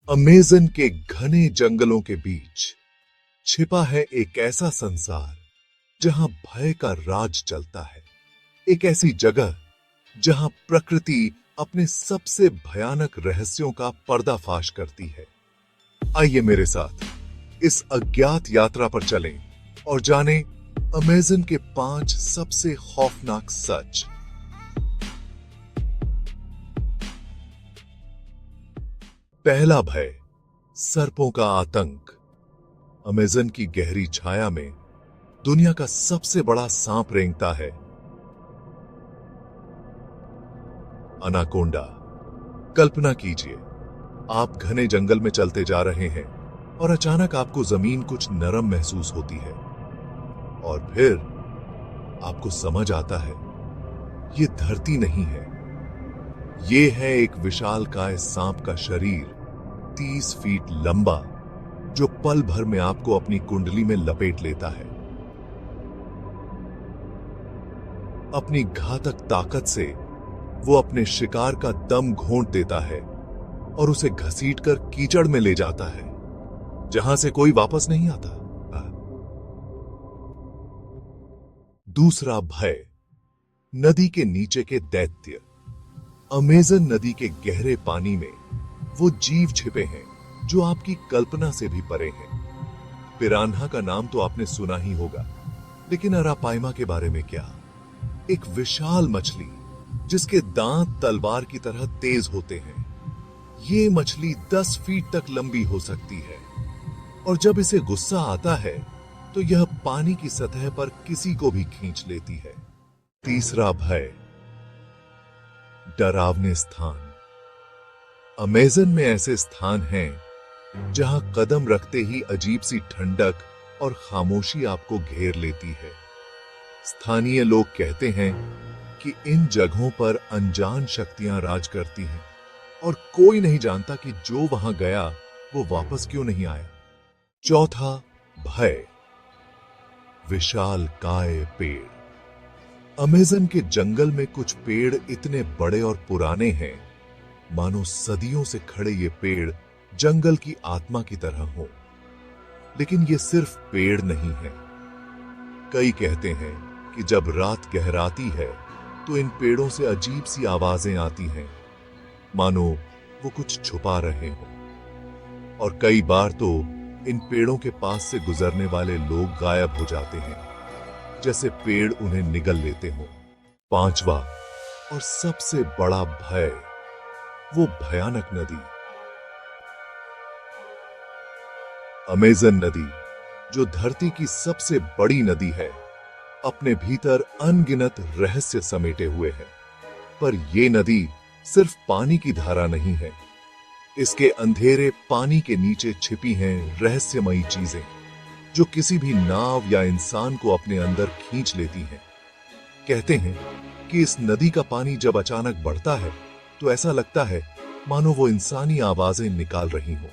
Amazon के घने जंगलों के बीच छिपा है एक ऐसा संसार जहां भय का राज चलता है। एक ऐसी जगह जहां प्रकृति अपने सबसे भयानक रहस्यों का पर्दाफाश करती है। आइए मेरे साथ इस अज्ञात यात्रा पर चलें और जानें अमेज़न के 5 सबसे खौफनाक सच। पहला भय, सर्पों का आतंक। अमेज़न की गहरी छाया में दुनिया का सबसे बड़ा सांप रेंगता है, अनाकोंडा। कल्पना कीजिए, आप घने जंगल में चलते जा रहे हैं और अचानक आपको जमीन कुछ नरम महसूस होती है और फिर आपको समझ आता है ये धरती नहीं है, ये है एक विशालकाय सांप का शरीर, 30 फीट लंबा, जो पल भर में आपको अपनी कुंडली में लपेट लेता है। अपनी घातक ताकत से वो अपने शिकार का दम घोंट देता है और उसे घसीटकर कीचड़ में ले जाता है, जहां से कोई वापस नहीं आता। दूसरा भय, नदी के नीचे के दैत्य। अमेज़न नदी के गहरे पानी में वो जीव छिपे हैं जो आपकी कल्पना से भी परे हैं। पिरान्हा का नाम तो आपने सुना ही होगा, लेकिन अरापाइमा के बारे में क्या? एक विशाल मछली जिसके दांत तलवार की तरह तेज होते हैं। ये मछली 10 फीट तक लंबी हो सकती है और जब इसे गुस्सा आता है तो यह पानी की सतह पर किसी को भी खींच लेती है। तीसरा भय, डरावने स्थान। अमेज़न में ऐसे स्थान हैं जहां कदम रखते ही अजीब सी ठंडक और खामोशी आपको घेर लेती है। स्थानीय लोग कहते हैं कि इन जगहों पर अनजान शक्तियां राज करती हैं और कोई नहीं जानता कि जो वहां गया वो वापस क्यों नहीं आया। चौथा भय, विशालकाय पेड़। अमेज़न के जंगल में कुछ पेड़ इतने बड़े और पुराने हैं मानो सदियों से खड़े ये पेड़ जंगल की आत्मा की तरह हो। लेकिन ये सिर्फ पेड़ नहीं है। कई कहते हैं कि जब रात गहराती है तो इन पेड़ों से अजीब सी आवाजें आती हैं, मानो वो कुछ छुपा रहे हो। और कई बार तो इन पेड़ों के पास से गुजरने वाले लोग गायब हो जाते हैं, जैसे पेड़ उन्हें निगल लेते हो। पांचवा और सबसे बड़ा भय, वो भयानक नदी। अमेज़न नदी, जो धरती की सबसे बड़ी नदी है, अपने भीतर अनगिनत रहस्य समेटे हुए है। पर यह नदी सिर्फ पानी की धारा नहीं है। इसके अंधेरे पानी के नीचे छिपी हैं रहस्यमयी चीजें जो किसी भी नाव या इंसान को अपने अंदर खींच लेती हैं। कहते हैं कि इस नदी का पानी जब अचानक बढ़ता है तो ऐसा लगता है मानो वो इंसानी आवाजें निकाल रही हो,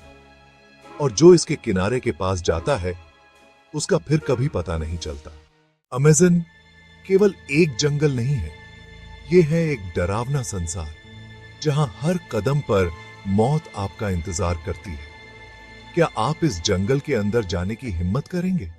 और जो इसके किनारे के पास जाता है उसका फिर कभी पता नहीं चलता। अमेज़न केवल एक जंगल नहीं है, ये है एक डरावना संसार जहां हर कदम पर मौत आपका इंतजार करती है। क्या आप इस जंगल के अंदर जाने की हिम्मत करेंगे?